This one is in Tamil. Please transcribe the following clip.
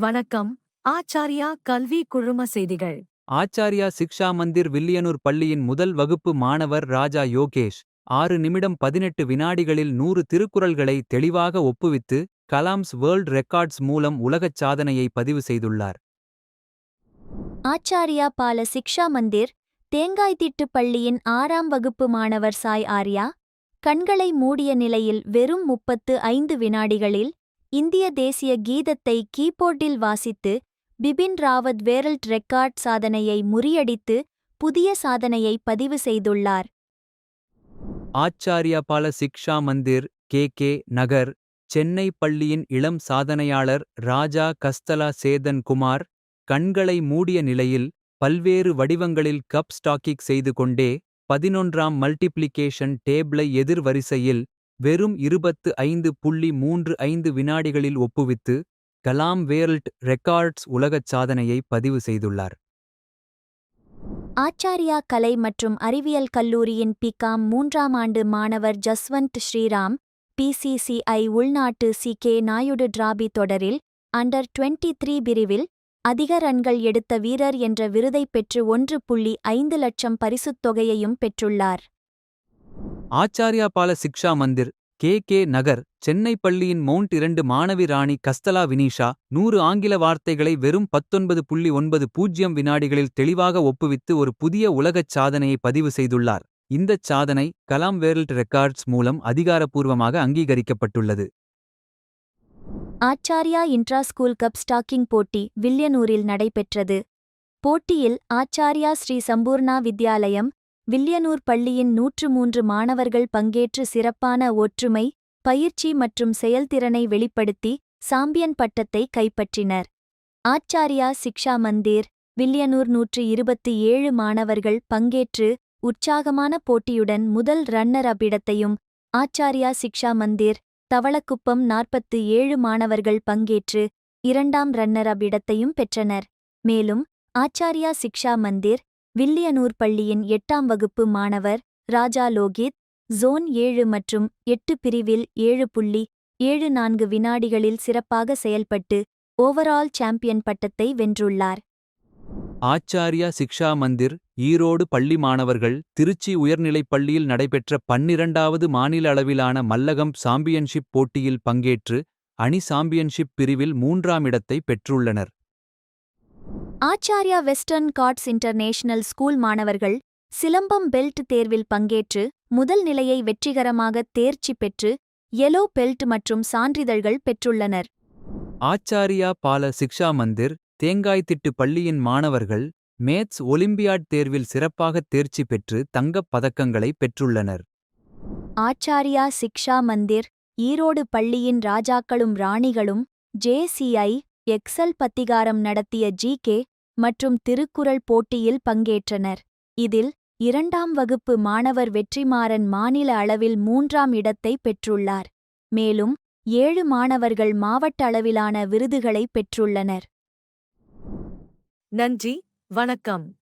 வணக்கம். ஆச்சார்யா கல்வி குழும செய்திகள். ஆச்சார்யா சிக்ஷா மந்திர் வில்லியனூர் பள்ளியின் முதல் வகுப்பு மாணவர் ராஜா யோகேஷ் 6 நிமிடம் 18 வினாடிகளில் 100 திருக்குறள்களை தெளிவாக ஒப்புவித்து கலாம்ஸ் வேர்ல்ட் ரெக்கார்ட்ஸ் மூலம் உலகச் சாதனையை பதிவு செய்துள்ளார். ஆச்சார்யா பால சிக்ஷா மந்திர் தேங்காய்திட்டு பள்ளியின் 6ஆம் வகுப்பு மாணவர் சாய் ஆர்யா கண்களை மூடிய நிலையில் வெறும் 35 வினாடிகளில் இந்திய தேசிய கீதத்தை கீபோர்டில் வாசித்து பிபின் ராவத் வேர்ல்ட் ரெக்கார்ட் சாதனையை முறியடித்து புதிய சாதனையை பதிவு செய்துள்ளார். ஆச்சார்யா பால சிக்ஷா மந்திர் கே நகர் சென்னை பள்ளியின் இளம் சாதனையாளர் ராஜா கஸ்தலா சேதன் குமார் கண்களை மூடிய நிலையில் பல்வேறு வடிவங்களில் கப் ஸ்டாக்கிக் செய்து கொண்டே 11ஆம் மல்டிப்ளிகேஷன் டேபிளை எதிர் வரிசையில் வெறும் 25.35 வினாடிகளில் ஒப்புவித்து கலாம் வேர்ல்ட் ரெக்கார்ட்ஸ் உலகச் சாதனையை பதிவு செய்துள்ளார். ஆச்சார்யா கலை மற்றும் அறிவியல் கல்லூரியின் பிகாம் 3ஆம் ஆண்டு மாணவர் ஜஸ்வந்த் ஸ்ரீராம் PCCI உள்நாட்டு CK நாயுடு டிராபி தொடரில் அண்டர் 23 பிரிவில் அதிக ரன்கள் எடுத்த வீரர் என்ற விருதைப் பெற்று 1.5 லட்சம் பரிசுத் தொகையையும் பெற்றுள்ளார். ஆச்சார்யா பால சிக்ஷா மந்திர் கே நகர் சென்னை பள்ளியின் மவுண்ட் 2 மாணவி ராணி கஸ்தலா வினிஷா 100 ஆங்கில வார்த்தைகளை வெறும் 19.90 வினாடிகளில் தெளிவாக ஒப்புவித்து ஒரு புதிய உலகச் சாதனையை பதிவு செய்துள்ளார். இந்தச் சாதனை கலாம் வேர்ல்ட் ரெக்கார்ட்ஸ் மூலம் அதிகாரப்பூர்வமாக அங்கீகரிக்கப்பட்டுள்ளது. Acharya intra school cup stacking போட்டி வில்லியனூரில் நடைபெற்றது. போட்டியில் ஆச்சார்யா ஸ்ரீ சம்பூர்ணா வித்யாலயம் வில்லியனூர் பள்ளியின் 103 மாணவர்கள் பங்கேற்று சிறப்பான ஒற்றுமை, பயிற்சி மற்றும் செயல்திறனை வெளிப்படுத்தி சாம்பியன் பட்டத்தை கைப்பற்றினர். ஆச்சார்யா சிக்ஷா மந்திர் வில்லியனூர் 127 மாணவர்கள் பங்கேற்று உற்சாகமான போட்டியுடன் முதல் ரன்னர் அப் இடத்தையும், ஆச்சார்யா சிக்ஷா மந்திர் தவளக்குப்பம் 47 மாணவர்கள் பங்கேற்று 2ஆம் ரன்னர் அப் இடத்தையும் பெற்றனர். மேலும் ஆச்சார்யா சிக்ஷா மந்திர் வில்லியனூர் பள்ளியின் 8ஆம் வகுப்பு மாணவர் ராஜா லோகித் ஜோன் 7 மற்றும் 8 பிரிவில் 7.74 வினாடிகளில் சிறப்பாக செயல்பட்டு ஓவரால் சாம்பியன் பட்டத்தை வென்றுள்ளார். ஆச்சார்யா சிக்ஷா மந்திர் ஈரோடு பள்ளி மாணவர்கள் திருச்சி உயர்நிலைப் பள்ளியில் நடைபெற்ற 12வது மாநில அளவிலான மல்லகம் சாம்பியன்ஷிப் போட்டியில் பங்கேற்று அணி சாம்பியன்ஷிப் பிரிவில் 3ஆம் இடத்தை பெற்றுள்ளனர். Acharya Western Ghats International School மாணவர்கள் சிலம்பம் பெல்ட் தேர்வில் பங்கேற்று முதல் நிலையை வெற்றிகரமாக தேர்ச்சி பெற்று எல்லோ பெல்ட் மற்றும் சான்றிதழ்கள் பெற்றுள்ளனர். ஆச்சார்யா பால சிக்ஷா மந்திர் தேங்காய்திட்டு பள்ளியின் மாணவர்கள் மேத்ஸ் ஒலிம்பியாட் தேர்வில் சிறப்பாக தேர்ச்சி பெற்று தங்கப் பதக்கங்களை பெற்றுள்ளனர். ஆச்சார்யா சிக்ஷா மந்திர் ஈரோடு பள்ளியின் ராஜாக்களும் ராணிகளும் JCI எக்ஸல் பத்திகாரம் நடத்திய GK மற்றும் திருக்குறள் போட்டியில் பங்கேற்றனர். இதில் 2ஆம் வகுப்பு மாணவர் வெற்றிமாறன் மாநில அளவில் 3ஆம் இடத்தை பெற்றுள்ளார். மேலும் 7 மாணவர்கள் மாவட்ட அளவிலான விருதுகளை பெற்றுள்ளனர். நன்றி, வணக்கம்.